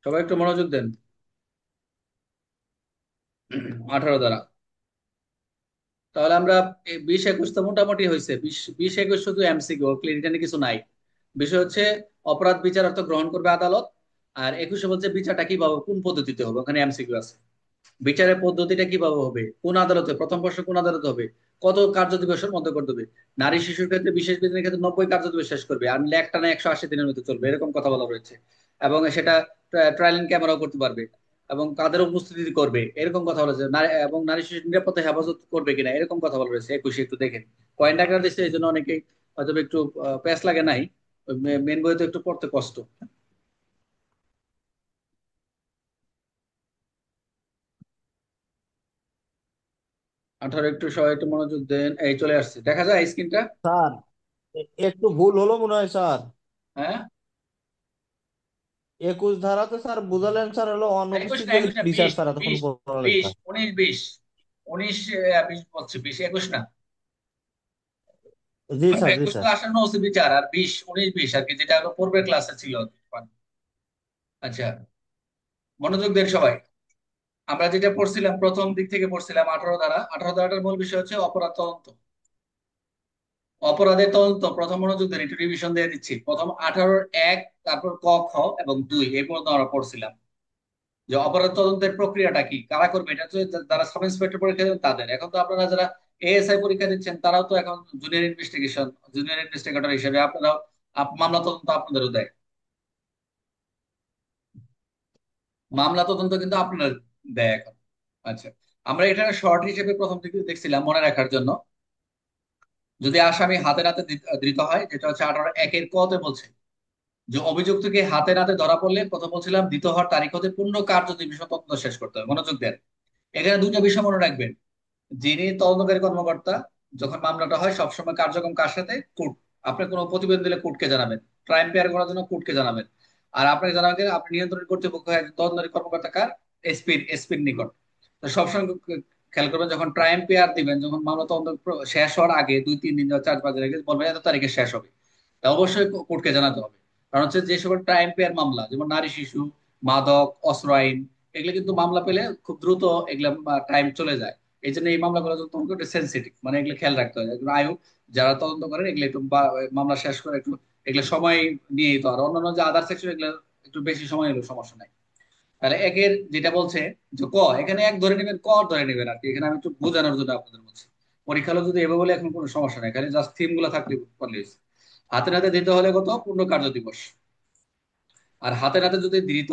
সবাই একটু মনোযোগ দেন। 18 দ্বারা তাহলে আমরা 20-21 তো মোটামুটি হয়েছে। 20-21 শুধু এমসিকিউ, ক্লিনিকালি কিছু নাই। বিষয় হচ্ছে অপরাধ বিচারার্থ গ্রহণ করবে আদালত। আর 21 বলছে বিচারটা কিভাবে, কোন পদ্ধতিতে হবে, ওখানে এমসিকিউ আছে। বিচারের পদ্ধতিটা কিভাবে হবে, কোন আদালতে, প্রথম প্রশ্ন কোন আদালতে হবে, কত কার্য দিবসের মধ্যে করতে হবে। নারী শিশুর ক্ষেত্রে, বিশেষ বিধানের ক্ষেত্রে 90 কার্য দিবস শেষ করবে, আর একটানা 180 দিনের মধ্যে চলবে, এরকম কথা বলা রয়েছে। এবং সেটা ট্রায়াল ইন ক্যামেরাও করতে পারবে, এবং কাদের উপস্থিতি করবে, এরকম কথা বলা হয়েছে। এবং নারী শিশুর নিরাপত্তা হেফাজত করবে কিনা, এরকম কথা বলা রয়েছে। 21 একটু দেখেন, কয়েকটা টাকা দিচ্ছে, এই জন্য অনেকেই হয়তো একটু প্যাস লাগে নাই। মেন বইতে একটু পড়তে কষ্ট। 18 একটু সবাই একটু মনোযোগ দেন। এই চলে আসছে, দেখা যায় স্ক্রিনটা? স্যার, একটু ভুল হলো মনে হয় স্যার। হ্যাঁ, 21 ধারাতে স্যার বুঝালেন স্যার হলো 21 অনুপস্থিত না, 21 না, বিচার 20, স্যার এতক্ষণ 20, বললেন 20, স্যার। 19, 20, 19, 20 বলছে, 20, 21 না। জি স্যার, জি 21 তো স্যার। আসন্ন ওসি বিচার, আর 20, 19, 20 আর কি, যেটা হলো পূর্বের ক্লাসে ছিল। আচ্ছা, মনোযোগ দেন সবাই। আমরা যেটা পড়ছিলাম, প্রথম দিক থেকে পড়ছিলাম 18 ধারা। 18 ধারাটার মূল বিষয় হচ্ছে অপরাধ তদন্ত। অপরাধের তদন্ত, প্রথম মনোযোগ দেন, একটু রিভিশন দিয়ে দিচ্ছি। প্রথম 18-1, তারপর ক, খ এবং 2 এই পর্যন্ত আমরা পড়ছিলাম। যে অপরাধ তদন্তের প্রক্রিয়াটা কি, কারা করবে, এটা হচ্ছে যারা সাব ইন্সপেক্টর পরীক্ষা দেবেন তাদের। এখন তো আপনারা যারা এএসআই পরীক্ষা দিচ্ছেন, তারাও তো এখন জুনিয়র ইনভেস্টিগেটর হিসেবে আপনারাও মামলা তদন্ত আপনাদেরও দেয়। মামলা তদন্ত কিন্তু আপনার দেয় এখন। আচ্ছা, আমরা এটা শর্ট হিসেবে প্রথম থেকে দেখছিলাম মনে রাখার জন্য। যদি আসামি হাতে নাতে ধৃত হয়, যেটা হচ্ছে 18-1 ক তে বলছে যে অভিযুক্তকে হাতে নাতে ধরা পড়লে, প্রথম বলছিলাম ধৃত হওয়ার তারিখ হতে পূর্ণ কার্য দিবস তদন্ত শেষ করতে হবে। মনোযোগ দেন, এখানে দুটো বিষয় মনে রাখবেন। যিনি তদন্তকারী কর্মকর্তা, যখন মামলাটা হয় সবসময় কার্যক্রম কার সাথে, কোর্ট। আপনি কোনো প্রতিবেদন দিলে কোর্টকে জানাবেন, ক্রাইম পেয়ার করার জন্য কোর্টকে জানাবেন। আর আপনাকে জানাবেন আপনি নিয়ন্ত্রণ কর্তৃপক্ষ হয় তদন্তকারী কর্মকর্তা কার, এসপির নিকট। তো সবসময় খেয়াল করবেন, যখন ট্রায়াল পেয়ার দিবেন, যখন মামলা তদন্ত শেষ হওয়ার আগে 2-3 দিন বা 4-5 দিন আগে বলবেন এত তারিখে শেষ হবে। তা অবশ্যই কোর্টকে জানাতে হবে। কারণ হচ্ছে যে সকল ট্রায়াল পেয়ার মামলা, যেমন নারী শিশু, মাদক, অস্ত্র আইন, এগুলো কিন্তু মামলা পেলে খুব দ্রুত এগুলা টাইম চলে যায়। এই জন্য এই মামলাগুলো তদন্ত একটু সেন্সিটিভ, মানে এগুলো খেয়াল রাখতে হয়। একজন আয়ু যারা তদন্ত করেন, এগুলো একটু মামলা শেষ করে একটু এগুলো সময় নিয়ে তো। আর অন্যান্য যে আদার সেকশন, এগুলো একটু বেশি সময় হলেও সমস্যা নাই। তাহলে একের যেটা বলছে যে ক, এখানে এক ধরে নেবেন, ক ধরে নেবেন আর কি। এখানে আমি একটু বোঝানোর জন্য আপনাদের বলছি। পরীক্ষা হলে যদি এভাবে বলে, এখন কোনো সমস্যা নাই, খালি জাস্ট থিম গুলো থাকলে পারলে হয়েছে। হাতে নাতে দিতে হলে কত, পূর্ণ কার্য দিবস। আর হাতে নাতে যদি ধৃত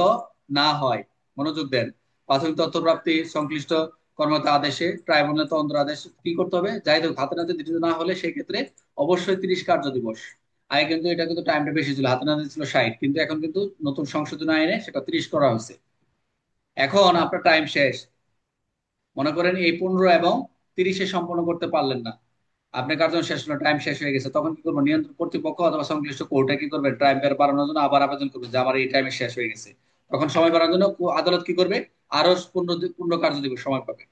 না হয়, মনোযোগ দেন, প্রাথমিক তথ্য প্রাপ্তি সংশ্লিষ্ট কর্মকর্তা আদেশে, ট্রাইব্যুনালের তদন্ত আদেশ কি করতে হবে, যাই হোক হাতে নাতে ধৃত না হলে সেই ক্ষেত্রে অবশ্যই 30 কার্য দিবস। আগে কিন্তু এটা কিন্তু টাইমটা বেশি ছিল, হাতে নাতে ছিল 60, কিন্তু এখন কিন্তু নতুন সংশোধনী আইনে সেটা 30 করা হয়েছে। এখন আপনার টাইম শেষ, মনে করেন এই 15 এবং 30-এ সম্পন্ন করতে পারলেন না, আপনার কার্যক্রম শেষ হলো, টাইম শেষ হয়ে গেছে, তখন কি করবো, নিয়ন্ত্রণ কর্তৃপক্ষ অথবা সংশ্লিষ্ট কোর্টে কি করবে, টাইম বাড়ানোর জন্য আবার আবেদন করবে যে আমার এই টাইমে শেষ হয়ে গেছে। তখন সময় বাড়ানোর জন্য আদালত কি করবে, আরো পূর্ণ কার্য দিবস সময় পাবে।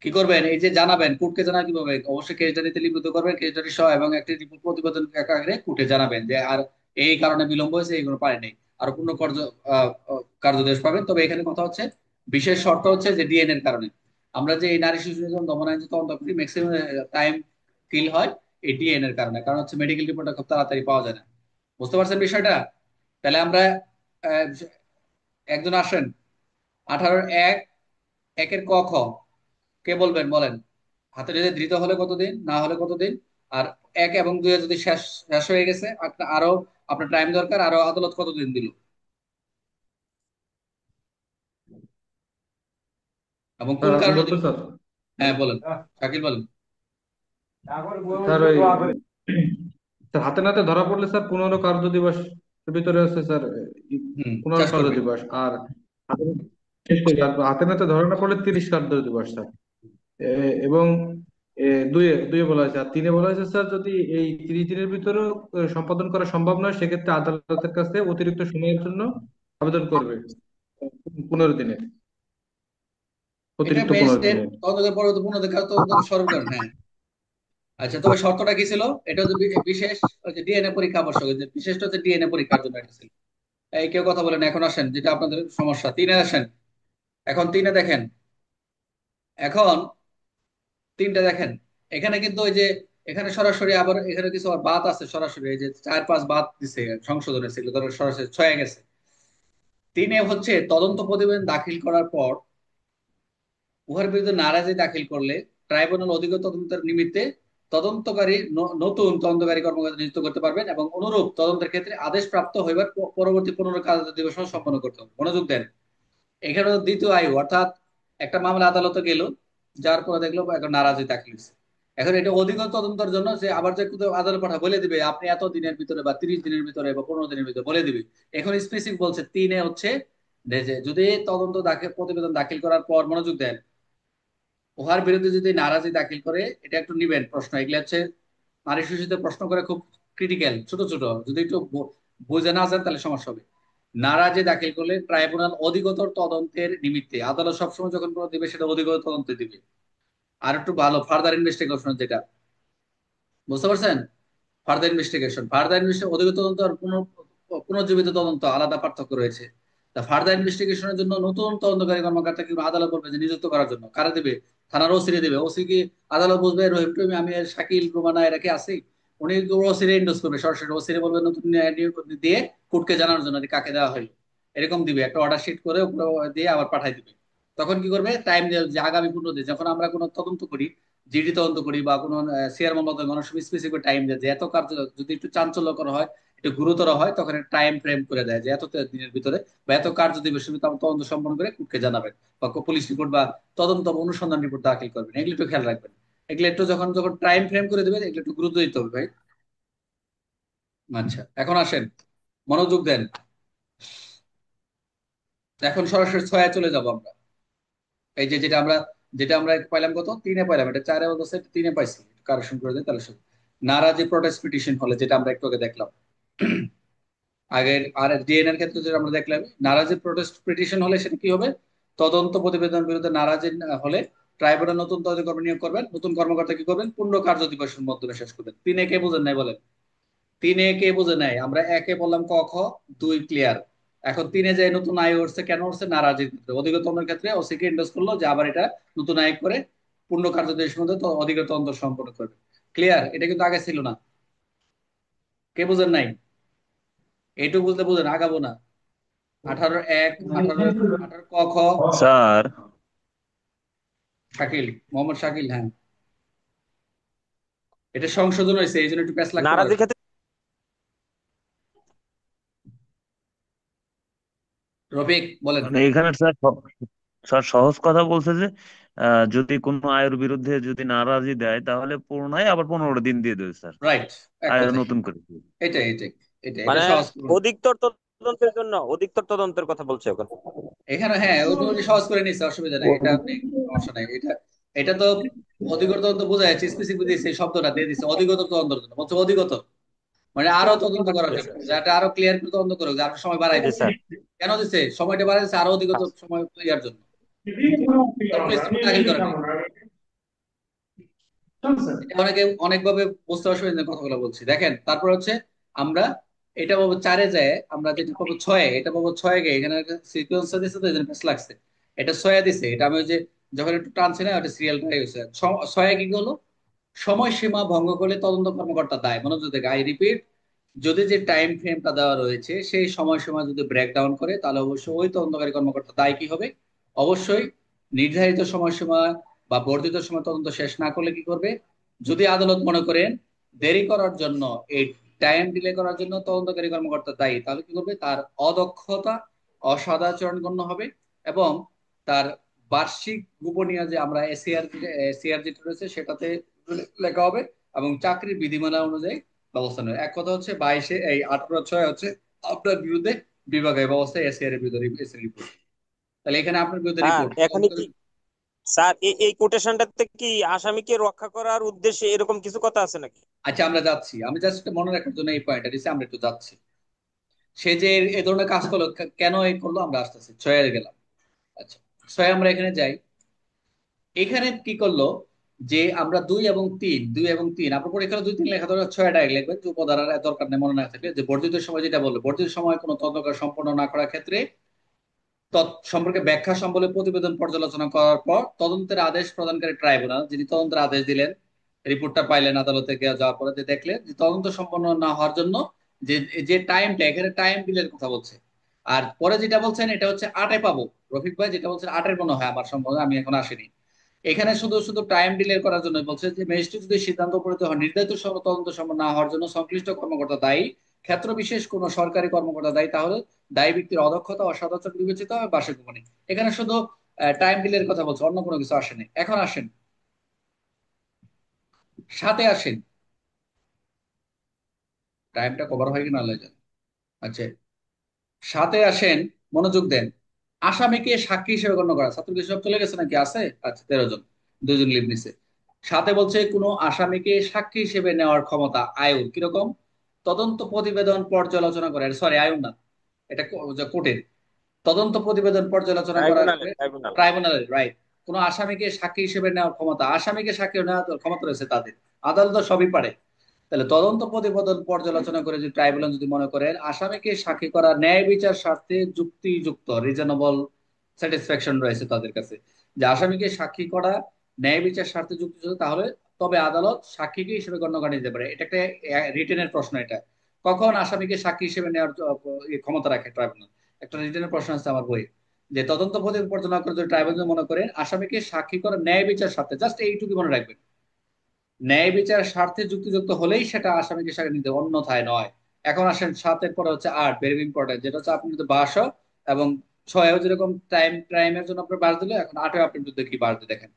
কি করবেন, এই যে জানাবেন কোর্টকে, জানা কিভাবে, অবশ্যই কেস ডায়েরিতে লিপিবদ্ধ করবেন, কেস ডায়েরি সহ, এবং একটি রিপোর্ট প্রতিবেদন আকারে কোর্টে জানাবেন যে আর এই কারণে বিলম্ব হয়েছে, এইগুলো পারেনি, আর পূর্ণ কার্যদিবস পাবেন। তবে এখানে কথা হচ্ছে, বিশেষ শর্ত হচ্ছে যে ডিএনএ এর কারণে আমরা যে এই নারী শিশু নির্যাতন দমন আইন যে তদন্ত করি, ম্যাক্সিমাম টাইম কিল হয় এই ডিএনএ এর কারণে। কারণ হচ্ছে মেডিকেল রিপোর্টটা খুব তাড়াতাড়ি পাওয়া যায় না। বুঝতে পারছেন বিষয়টা? তাহলে আমরা আহ, একজন আসেন, 18-1, একের ক, খ, কে বলবেন বলেন। হাতে যদি ধৃত হলে কতদিন, না হলে কতদিন। আর 1 এবং 2 যদি শেষ শেষ হয়ে গেছে, আরো আপনার টাইম দরকার, আরো আদালত কতদিন দিল, এবং কোন স্যার আপনি কারণে বলতে দিল। স্যার। হ্যাঁ বলেন, শাকিল বলেন। স্যার ওই স্যার হাতে নাতে ধরা পড়লে স্যার 15 কার্য দিবস ভিতরে আছে স্যার। হুম, পনেরো শেষ কার্য করবে। দিবস আর হাতে শেষ করে, আর হাতে নাতে ধরা না পড়লে 30 কার্য দিবস স্যার। এবং দুয়ে দুয়ে বলা হয়েছে, আর তিনে বলা হয়েছে স্যার যদি এই 30 দিনের ভিতরেও সম্পাদন করা সম্ভব নয়, সেক্ষেত্রে আদালতের কাছে অতিরিক্ত সময়ের জন্য আবেদন করবে। 15 দিনে, এটা অতিরিক্ত পনেরো ম্যাজিস্ট্রেট দিনের তদন্তের পরবর্তী তদন্তকে স্মরণ করেন, হ্যাঁ। আচ্ছা, তবে শর্তটা কি ছিল, এটা হচ্ছে বিশেষ, ওই যে ডিএনএ পরীক্ষা আবশ্যক, যে বিশেষটা হচ্ছে ডিএনএ পরীক্ষার জন্য এটা ছিল। এই কেউ কথা বলেন, এখন আসেন যেটা আপনাদের সমস্যা, তিনে আসেন। এখন তিনে দেখেন, এখন তিনটা দেখেন। এখানে কিন্তু ওই যে এখানে সরাসরি আবার এখানে কিছু আবার বাদ আছে সরাসরি, এই যে 4-5 বাদ দিছে সংশোধনের, সেগুলো ধরো সরাসরি ছয়ে গেছে। তিনে হচ্ছে তদন্ত প্রতিবেদন দাখিল করার পর উহার বিরুদ্ধে নারাজি দাখিল করলে ট্রাইব্যুনাল অধিক তদন্তের নিমিত্তে তদন্তকারী নতুন তদন্তকারী কর্মকর্তা নিযুক্ত করতে পারবেন এবং অনুরূপ তদন্তের ক্ষেত্রে আদেশ প্রাপ্ত হইবার পরবর্তী 15 কার্য দিবস সম্পন্ন করতে হবে। মনোযোগ দেন, এখানে তো দ্বিতীয় আয়ু, অর্থাৎ একটা মামলা আদালতে গেল, যার পরে দেখলো এখন নারাজি দাখিল হয়েছে। এখন এটা অধিক তদন্তের জন্য যে আবার যে কোথাও আদালত পাঠা বলে দিবে আপনি এত দিনের ভিতরে বা 30 দিনের ভিতরে বা 15 দিনের ভিতরে বলে দিবে। এখন স্পেসিফিক বলছে তিনে হচ্ছে যে যদি তদন্ত দাখিল প্রতিবেদন দাখিল করার পর, মনোযোগ দেন, উহার বিরুদ্ধে যদি নারাজি দাখিল করে, এটা একটু নিবেন প্রশ্ন, এগুলো হচ্ছে নারী শিশুদের প্রশ্ন করে খুব ক্রিটিক্যাল, ছোট ছোট, যদি একটু বুঝে না যান তাহলে সমস্যা হবে। নারাজি দাখিল করলে ট্রাইব্যুনাল অধিকতর তদন্তের নিমিত্তে, আদালত সবসময় যখন কোনো দিবে সেটা অধিকতর তদন্তে দিবে। আর একটু ভালো ফার্দার ইনভেস্টিগেশন যেটা, বুঝতে পারছেন? ফার্দার ইনভেস্টিগেশন অধিক তদন্ত আর পুনর্জীবিত তদন্ত আলাদা পার্থক্য রয়েছে। তা ফার্দার ইনভেস্টিগেশনের জন্য নতুন তদন্তকারী কর্মকর্তা কিন্তু আদালত বলবে যে নিযুক্ত করার জন্য কারা দিবে, থানার ওসিরে দিবে। ওসি কি আদালত বুঝবে রহিম টহিম আমি আর শাকিল রুমানা এরা কি আছি, উনি ওসিরে ইন্ডোজ করবে, সরাসরি ওসিরে বলবে নতুন নিয়োগ দিয়ে কোর্টকে জানানোর জন্য যে কাকে দেওয়া হলো, এরকম দিবে একটা অর্ডার শিট করে উপরে দিয়ে আবার পাঠাই দিবে। তখন কি করবে, টাইম দেবে যে আগামী 15 দিন, যখন আমরা কোনো তদন্ত করি, জিডি তদন্ত করি বা কোনো সিআর মামলা তদন্ত, অনেক সময় স্পেসিফিক টাইম দেয় যে এত কার্য যদি একটু চাঞ্চল্যকর হয়, একটু গুরুতর হয়, তখন টাইম ফ্রেম করে দেয় যে এত দিনের ভিতরে বা এত কার্য দিবসের ভিতরে আমার তদন্ত সম্পন্ন করে কোর্টকে জানাবেন বা পুলিশ রিপোর্ট বা তদন্ত বা অনুসন্ধান রিপোর্ট দাখিল করবেন। এগুলো একটু খেয়াল রাখবেন। এগুলো একটু যখন যখন টাইম ফ্রেম করে দেবেন এগুলো একটু গুরুত্ব দিতে হবে ভাই। আচ্ছা, এখন আসেন, মনোযোগ দেন। এখন সরাসরি ছয়ে চলে যাব আমরা। এই যে যেটা আমরা পাইলাম, কত তিনে পাইলাম, এটা চারে বলতেছে, তিনে পাইছি, কারেকশন করে দেয় তাহলে শুধু নারাজি প্রোটেস্ট পিটিশন হলে, যেটা আমরা একটু আগে দেখলাম আগের আর ডিএনএর ক্ষেত্রে যেটা আমরা দেখলাম, নারাজি প্রোটেস্ট পিটিশন হলে সেটা কি হবে, তদন্ত প্রতিবেদনের বিরুদ্ধে নারাজি হলে ট্রাইব্যুনাল নতুন তদন্ত কর্মী নিয়োগ করবেন, নতুন কর্মকর্তা কি করবেন, পূর্ণ কার্য দিবসের মাধ্যমে শেষ করবেন। তিনে কে বুঝেন নাই বলেন? তিনে কে বুঝে নাই? আমরা একে বললাম ক খ, দুই ক্লিয়ার। এখন তিনে যে নতুন আয় উঠছে, কেন উঠছে, নারাজির ক্ষেত্রে অধিকতমের ক্ষেত্রে ও সিকে ইন্ডোজ করলো যে আবার এটা নতুন আয় করে পূর্ণ কার্য দিবসের মধ্যে তো অধিক তদন্ত সম্পন্ন করবে। ক্লিয়ার? এটা কিন্তু আগে ছিল না। কে বুঝেন নাই? এইটুকু বুঝতে বুঝেন, আগাবো না। 18-1, 18 ক খ। স্যার, শাকিল, মোহাম্মদ শাকিল, হ্যাঁ। এটা সংশোধন হয়েছে এই জন্য একটু প্যাচ লাগতে পারে। নারাজের ক্ষেত্রে রফিক বলেন। মানে এখানে স্যার স্যার সহজ কথা বলছে যে যদি কোনো আয়ের বিরুদ্ধে যদি নারাজি দেয় তাহলে পুনরায় আবার 15 দিন দিয়ে দেবে স্যার, রাইট, এক আয় কথাই। নতুন করে। এটাই এটাই এটা এটা মানে সহজ করুন। অধিকতর তদন্তের কথা বলছে এখন। এখানে হ্যাঁ ওই সহজ করে নিচ্ছে, অসুবিধা নাই, এটা আপনি সমস্যা নাই। এটা এটা তো অধিকতর তদন্ত বোঝা যাচ্ছে, স্পেসিফিক দিয়েছে, এই শব্দটা দিয়ে দিচ্ছে অধিকতর তদন্তের জন্য, বলছে অধিকতর মানে আরো তদন্ত করার জি জন্য, স্যার। যাতে আরো ক্লিয়ার করে তদন্ত করুক, যে আরো সময় বাড়াই জি দিচ্ছে। স্যার। কেন দিচ্ছে সময়টা বাড়াই দিচ্ছে? আরো অধিকতর সময় ইয়ার জন্য, পুলিশ রিপোর্ট দাখিল করেন। এটা অনেকে অনেকভাবে বুঝতে অসুবিধা নেই, কথাগুলো বলছি দেখেন। তারপর হচ্ছে আমরা এটা পাবো চারে যায়, আমরা যেটা পাবো ছয়ে, এটা পাবো ছয়ে গিয়ে এখানে সিকোয়েন্স দিচ্ছে তো এই জন্য পেছ লাগছে। এটা ছয়ে দিছে, এটা আমি ওই যে যখন একটু টানছি না ওটা সিরিয়ালটাই হয়েছে। ছয়ে কি হলো, সময়সীমা ভঙ্গ করলে তদন্ত কর্মকর্তা দায়। মনোযোগ থেকে আই রিপিট, যদি যে টাইম ফ্রেমটা দেওয়া রয়েছে সেই সময়সীমা যদি ব্রেক ডাউন করে তাহলে অবশ্যই ওই তদন্তকারী কর্মকর্তা দায় কি হবে, অবশ্যই নির্ধারিত সময়সীমা বা বর্ধিত সময় তদন্ত শেষ না করলে কি করবে, যদি আদালত মনে করেন দেরি করার জন্য, এই টাইম ডিলে করার জন্য তদন্তকারী কর্মকর্তা দায়ী, তাহলে কি করবে, তার অদক্ষতা, অসদাচরণ গণ্য হবে এবং তার বার্ষিক গোপনীয় যে আমরা এসিআর এসিআর যেটা রয়েছে সেটাতে লেখা হবে এবং চাকরির বিধিমালা অনুযায়ী ব্যবস্থা নেবে। এক কথা হচ্ছে 22 এই 18-6 হচ্ছে আপনার বিরুদ্ধে বিভাগীয় ব্যবস্থা, এসিআর এর বিরুদ্ধে এসি রিপোর্ট। তাহলে এখানে আপনার বিরুদ্ধে স্যার রিপোর্ট। এখানে কি, স্যার এই কোটেশনটাতে কি আসামিকে রক্ষা করার উদ্দেশ্যে এরকম কিছু কথা আছে নাকি? আচ্ছা আমরা যাচ্ছি, আমি জাস্ট মনে রাখার জন্য এই পয়েন্টটা দিচ্ছি, আমরা একটু যাচ্ছি। সে যে এ ধরনের কাজ করলো, কেন এই করলো, আমরা আসতেছি ছয়ে গেলাম। আচ্ছা, ছয় আমরা এখানে যাই। এখানে কি করলো, যে আমরা দুই এবং তিন আপনার পরীক্ষার 2 3 লেখা ধরে 6টা লিখবেন, যে উপাদানের দরকার নেই মনে না থাকলে। যে বর্ধিত সময় যেটা বললো, বর্ধিত সময় কোনো তদন্ত সম্পন্ন না করার ক্ষেত্রে সম্পর্কে ব্যাখ্যা সম্বলে প্রতিবেদন পর্যালোচনা করার পর তদন্তের আদেশ প্রদানকারী ট্রাইব্যুনাল, যিনি তদন্তের আদেশ দিলেন, রিপোর্টটা পাইলেন আদালতে যাওয়ার পরে, যে দেখলেন যে তদন্ত সম্পন্ন না হওয়ার জন্য যে যে টাইমটা, এখানে টাইম ডিলের কথা বলছে। আর পরে যেটা বলছেন এটা হচ্ছে 8-এ পাবো। রফিক ভাই যেটা বলছেন 8-এর মনে হয় আমার সম্ভব, আমি এখন আসিনি। এখানে শুধু শুধু টাইম ডিলে করার জন্য বলছে যে ম্যাজিস্ট্রেট যদি সিদ্ধান্ত উপনীত হয় নির্ধারিত তদন্ত সম্পন্ন না হওয়ার জন্য সংশ্লিষ্ট কর্মকর্তা দায়ী, ক্ষেত্র বিশেষ কোন সরকারি কর্মকর্তা দায়ী, তাহলে দায়ী ব্যক্তির অদক্ষতা ও সদাচর বিবেচিত হবে বা সেগুলো। এখানে শুধু টাইম ডিলের কথা বলছে, অন্য কোনো কিছু আসেনি। এখন আসেন, সাথে আসেন, টাইমটা কভার হয় কিনা আল্লাহ জানে। আচ্ছা, সাথে আসেন, মনোযোগ দেন। আসামিকে সাক্ষী হিসেবে গণ্য করা, ছাত্র কি সব চলে গেছে নাকি আছে? আচ্ছা, 13 জন, 2 জন লিভ নিছে। সাথে বলছে কোনো আসামিকে সাক্ষী হিসেবে নেওয়ার ক্ষমতা আয়ুর কিরকম, তদন্ত প্রতিবেদন পর্যালোচনা করে, সরি আয়ুর না, এটা কোর্টের তদন্ত প্রতিবেদন পর্যালোচনা করার ট্রাইব্যুনালে পরে ট্রাইব্যুনাল ট্রাইব্যুনালের রাইট, কোন আসামিকে সাক্ষী হিসেবে নেওয়ার ক্ষমতা, আসামিকে সাক্ষী নেওয়ার ক্ষমতা রয়েছে তাদের, আদালত তো সবই পারে। তাহলে তদন্ত প্রতিবেদন পর্যালোচনা করে যদি ট্রাইব্যুনাল যদি মনে করেন আসামিকে সাক্ষী করা ন্যায় বিচার স্বার্থে যুক্তিযুক্ত, রিজনেবল স্যাটিসফ্যাকশন রয়েছে তাদের কাছে, যে আসামিকে সাক্ষী করা ন্যায় বিচার স্বার্থে যুক্তিযুক্ত, তাহলে তবে আদালত সাক্ষীকে হিসেবে গণ্য করে নিতে পারে। এটা একটা রিটেনের প্রশ্ন। এটা কখন আসামিকে সাক্ষী হিসেবে নেওয়ার ক্ষমতা রাখে ট্রাইব্যুনাল, একটা রিটেনের প্রশ্ন আছে আমার বই, যে তদন্ত প্রতিবেদন পর্যালোচনা করে যদি ট্রাইব্যুনাল মনে করেন আসামিকে সাক্ষী করা ন্যায় বিচার স্বার্থে, জাস্ট এইটুকু মনে রাখবেন, ন্যায় বিচার স্বার্থে যুক্তিযুক্ত হলেই সেটা আসামিকে সাথে নিতে, অন্যথায় নয়। এখন আসেন 7-এর পরে হচ্ছে 8, ভেরি ইম্পর্টেন্ট, যেটা হচ্ছে আপনি যদি 12 এবং 6-এও যেরকম টাইমের জন্য আপনার বাস দিলে, এখন 8-এও আপনি যদি কি বাস দিয়ে দেখেন,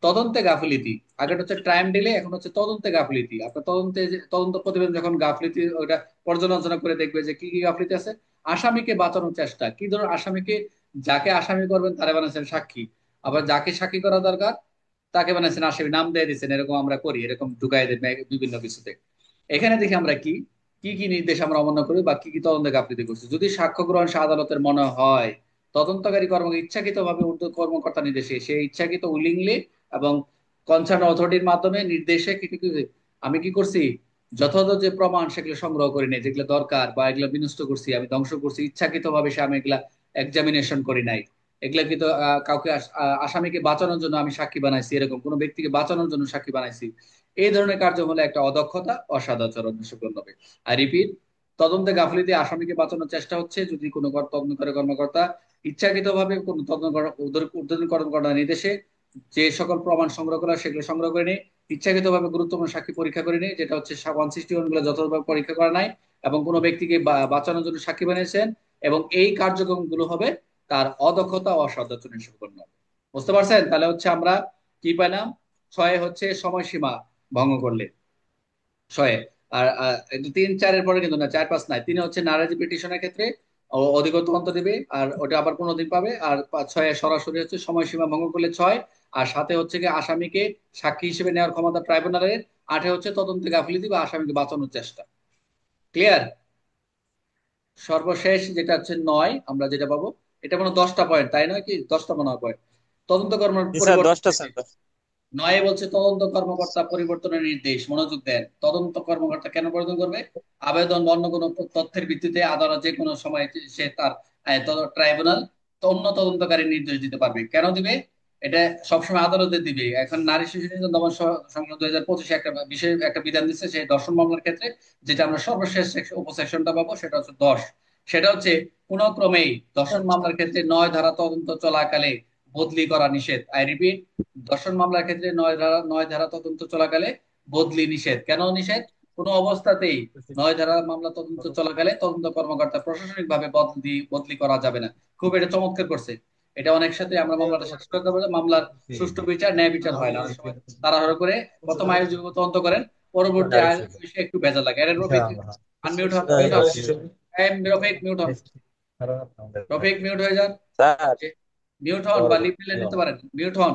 তদন্তে গাফিলতি। আগেটা হচ্ছে টাইম দিলে, এখন হচ্ছে তদন্তে গাফিলতি। আপনার তদন্ত প্রতিবেদন যখন গাফিলতি ওটা পর্যালোচনা করে দেখবে যে কি কি গাফিলতি আছে। আসামিকে বাঁচানোর চেষ্টা, কি ধরুন আসামিকে, যাকে আসামি করবেন তারা বানাচ্ছেন সাক্ষী, আবার যাকে সাক্ষী করা দরকার তাকে বানাইছেন আসামি, নাম দিয়ে দিচ্ছেন, এরকম আমরা করি, এরকম ঢুকাই দেয় বিভিন্ন কিছুতে। এখানে দেখি আমরা কি কি কি নির্দেশ আমরা অমান্য করি বা কি কি তদন্তে গাফিলতি করছি। যদি সাক্ষ্য গ্রহণ আদালতের মনে হয় তদন্তকারী ইচ্ছাকৃত ভাবে কর্মকর্তা নির্দেশে, সে ইচ্ছাকৃত উইলিংলি এবং কনসার্ন অথরিটির মাধ্যমে নির্দেশে আমি কি করছি, যথাযথ যে প্রমাণ সেগুলো সংগ্রহ করি নাই, যেগুলো দরকার বা এগুলো বিনষ্ট করছি, আমি ধ্বংস করছি ইচ্ছাকৃত ভাবে, সে আমি এগুলা এক্সামিনেশন করি নাই, এগুলা কিন্তু কাউকে আসামিকে বাঁচানোর জন্য আমি সাক্ষী বানাইছি, এরকম কোন ব্যক্তিকে বাঁচানোর জন্য সাক্ষী বানাইছি, এই ধরনের কার্য হলে একটা অদক্ষতা, অসদাচরণ হিসেবে হবে। আর রিপিট, তদন্তে গাফিলতি আসামিকে বাঁচানোর চেষ্টা হচ্ছে যদি কোনো তদন্তকারী কর্মকর্তা ইচ্ছাকৃতভাবে কোনো ঊর্ধ্বতন কর্মকর্তার নির্দেশে যে সকল প্রমাণ সংগ্রহ করা সেগুলো সংগ্রহ করে নেই, ইচ্ছাকৃতভাবে গুরুত্বপূর্ণ সাক্ষী পরীক্ষা করে নেই, যেটা হচ্ছে 161 গুলো যথাযথভাবে পরীক্ষা করা নাই, এবং কোনো ব্যক্তিকে বাঁচানোর জন্য সাক্ষী বানিয়েছেন, এবং এই কার্যক্রম গুলো হবে তার অদক্ষতা ও অসদাচরণ হিসেবে গণ্য হবে। বুঝতে পারছেন? তাহলে হচ্ছে আমরা কি পেলাম, 6 হচ্ছে সময়সীমা ভঙ্গ করলে, 6। আর 3 4-এর পরে কিন্তু না, 4 5 নাই, 3 হচ্ছে নারাজি পিটিশনের ক্ষেত্রে অধিকতর তদন্ত দিবে, আর ওটা আবার 15 দিন পাবে। আর 6 সরাসরি হচ্ছে সময়সীমা ভঙ্গ করলে 6। আর সাথে হচ্ছে কি আসামিকে সাক্ষী হিসেবে নেওয়ার ক্ষমতা ট্রাইব্যুনালের। 8 হচ্ছে তদন্তে গাফিলতি বা আসামিকে বাঁচানোর চেষ্টা। ক্লিয়ার? সর্বশেষ যেটা হচ্ছে 9, আমরা যেটা পাবো, এটা মনে হয় 10টা পয়েন্ট, তাই নয় কি? 10টা মনে হয় পয়েন্ট। তদন্ত কর্ম জি স্যার, পরিবর্তন 10টা স্যার। নির্দেশ। 9 বলছে তদন্ত কর্মকর্তা পরিবর্তনের নির্দেশ, মনোযোগ দেন। তদন্ত কর্মকর্তা কেন পরিবর্তন করবে? আবেদন বা অন্য কোনো তথ্যের ভিত্তিতে আদালত যে কোনো সময় সে তার ট্রাইব্যুনাল অন্য তদন্তকারী নির্দেশ দিতে পারবে। কেন দিবে? এটা সবসময় আদালতে দিবে। এখন নারী শিশু নির্যাতন দমন সংক্রান্ত 2025 একটা বিশেষ একটা বিধান দিচ্ছে সেই দর্শন মামলার ক্ষেত্রে, যেটা আমরা সর্বশেষ উপসেকশনটা পাবো, সেটা হচ্ছে 10। সেটা হচ্ছে কোন ক্রমেই দর্শন মামলার ক্ষেত্রে 9 ধারা তদন্ত চলাকালে বদলি করা নিষেধ। আই রিপিট, ধর্ষণ মামলার ক্ষেত্রে 9 ধারা তদন্ত চলাকালে বদলি নিষেধ। কেন নিষেধ? কোনো অবস্থাতেই 9 ধারা মামলা তদন্ত চলাকালে তদন্ত কর্মকর্তা প্রশাসনিক ভাবে বদলি করা যাবে না। খুব এটা চমৎকার করছে। এটা অনেক সাথে আমরা মামলাটা শেষ করতে পারবো, মামলার সুষ্ঠু বিচার ন্যায় বিচার হয় না, অনেক সময় তাড়াহুড়ো করে প্রথম আয়োজক তদন্ত করেন, পরবর্তী আয়োজক বিষয়ে একটু ভেজাল লাগে। এর রফিক আনমিউট হন, মিউট হন, রফিক মিউট হন, রফিক মিউট হয়ে যান, স্যার, মিউট হন বা লিপ নিতে পারেন, মিউট হন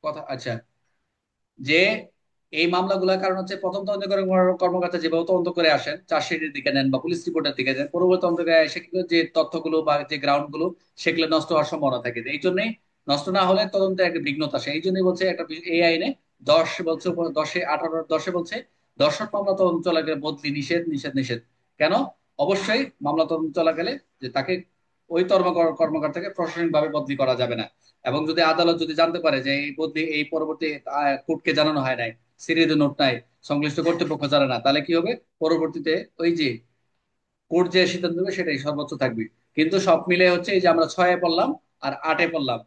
কথা। আচ্ছা, যে এই মামলাগুলোর কারণ হচ্ছে প্রথম তদন্ত কর্মকর্তা যেভাবে তদন্ত করে আসেন, চার্জশিটের দিকে নেন বা পুলিশ রিপোর্টের দিকে নেন, পরবর্তী তদন্তকারী এসে কিন্তু যে তথ্যগুলো বা যে গ্রাউন্ড গুলো সেগুলো নষ্ট হওয়ার সম্ভাবনা থাকে। এই জন্যই নষ্ট না হলে তদন্তে একটা বিঘ্নতা আসে। এই জন্যই বলছে একটা এই আইনে 10 বলছে, 10-18 বলছে দর্শন মামলা তদন্ত চলাকালে বদলি নিষেধ নিষেধ নিষেধ। কেন? অবশ্যই মামলা তদন্ত চলাকালে যে তাকে ওই কর্মকর্তাকে প্রশাসনিকভাবে বদলি করা যাবে না। এবং যদি আদালত যদি জানতে পারে যে এই বদলি এই পরবর্তী কোর্টকে জানানো হয় নাই, সিরিজ নোট নাই, সংশ্লিষ্ট কর্তৃপক্ষ জানে না, তাহলে কি হবে? পরবর্তীতে ওই যে কোর্ট যে সিদ্ধান্ত দেবে সেটাই সর্বোচ্চ থাকবে। কিন্তু সব মিলে হচ্ছে এই যে আমরা 6-এ পড়লাম আর 8-এ পড়লাম,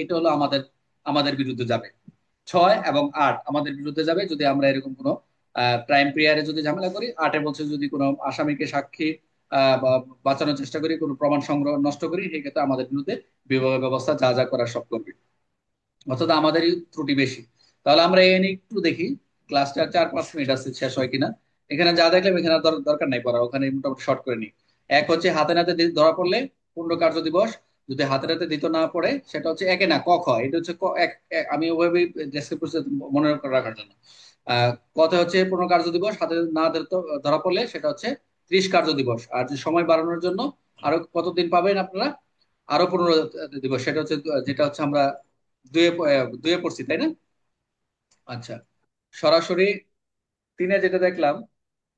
এটা হলো আমাদের আমাদের বিরুদ্ধে যাবে। 6 এবং 8 আমাদের বিরুদ্ধে যাবে যদি আমরা এরকম কোনো প্রাইম প্রিয়ারে যদি ঝামেলা করি। 8-এ বলছে যদি কোনো আসামিকে সাক্ষী বা বাঁচানোর চেষ্টা করি, কোনো প্রমাণ সংগ্রহ নষ্ট করি, সেক্ষেত্রে আমাদের বিরুদ্ধে বিভাগীয় ব্যবস্থা যা যা করার সব করবে। অর্থাৎ আমাদেরই ত্রুটি বেশি। তাহলে আমরা এই নিয়ে একটু দেখি, ক্লাসটা 4-5 মিনিট আছে, শেষ হয় কিনা। এখানে যা দেখলাম এখানে আর দরকার নাই পড়া, ওখানে মোটামুটি শর্ট করে নিই। এক হচ্ছে হাতে নাতে ধরা পড়লে 15 কার্য দিবস। যদি হাতে নাতে দিতে না পড়ে সেটা হচ্ছে একে না ক খ, এটা হচ্ছে আমি ওইভাবেই ডেসক্রাইব করছি মনে করে রাখার জন্য। আহ কতে হচ্ছে 15 কার্য দিবস, হাতে না ধরা পড়লে সেটা হচ্ছে 30 কার্য দিবস। আর যে সময় বাড়ানোর জন্য আরো কতদিন পাবেন আপনারা? আরো 15 দিবস। সেটা হচ্ছে যেটা হচ্ছে আমরা দুয়ে পড়ছি, তাই না? আচ্ছা, সরাসরি 3-এ যেটা দেখলাম,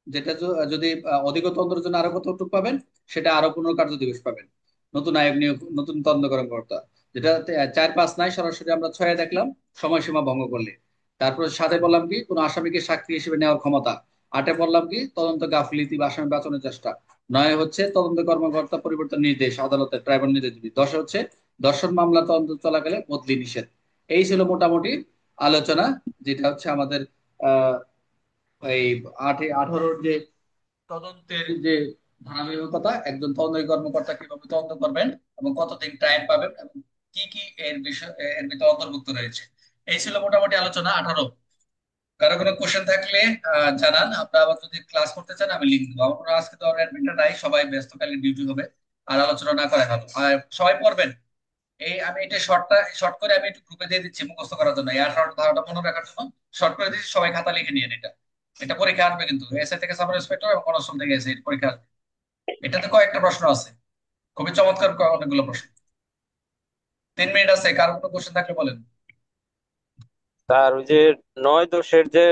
যেটা যদি অধিক তদন্তের জন্য আরো কতটুকু পাবেন, সেটা আরো 15 কার্য দিবস পাবেন। নতুন আয়োগ নিয়োগ, নতুন তদন্ত কর্মকর্তা, যেটা 4-5 নাই, সরাসরি আমরা 6-এ দেখলাম সময়সীমা ভঙ্গ করলে। তারপর 7-এ বললাম কি কোন আসামিকে সাক্ষী হিসেবে নেওয়ার ক্ষমতা। 8-এ বললাম কি তদন্ত গাফিলতি বা আসামি বাঁচানোর চেষ্টা। 9-এ হচ্ছে তদন্ত কর্মকর্তা পরিবর্তন নির্দেশ, আদালতের ট্রাইব্যুনাল নির্দেশ দিবি। 10-এ হচ্ছে দর্শন মামলা তদন্ত চলাকালে বদলি নিষেধ। এই ছিল মোটামুটি আলোচনা, যেটা হচ্ছে আমাদের আহ এই 8-18 যে তদন্তের যে ধারাবাহিকতা, একজন তদন্ত কর্মকর্তা কিভাবে তদন্ত করবেন এবং কতদিন টাইম পাবেন এবং কি কি এর বিষয় এর ভিতরে অন্তর্ভুক্ত রয়েছে। এই ছিল মোটামুটি আলোচনা 18। কারো কোনো কোশ্চেন থাকলে জানান। আমরা আবার যদি ক্লাস করতে চান আমি লিঙ্ক দেবো। আমরা আজকে তো অ্যাডমিনটা নাই, সবাই ব্যস্তকালীন ডিউটি হবে, আর আলোচনা না করে ভালো। আর সবাই পড়বেন। আমি এটা শর্ট করে আমি একটু গ্রুপে দিয়ে দিচ্ছি মুখস্থ করার জন্য, এই 18 ধারাটা মনে রাখার জন্য শর্ট করে দিচ্ছি। সবাই খাতা লিখে নিয়ে এটা, এটা পরীক্ষা আসবে কিন্তু এসআই থেকে সাব ইন্সপেক্টর এবং কনস্টেবল থেকে এসআই পরীক্ষা আসবে। এটাতে কয়েকটা প্রশ্ন আছে, খুবই চমৎকার অনেকগুলো প্রশ্ন। 3 মিনিট আছে, কারো কোনো কোশ্চেন থাকলে বলেন। স্যার ওই যে 9-10-এর যে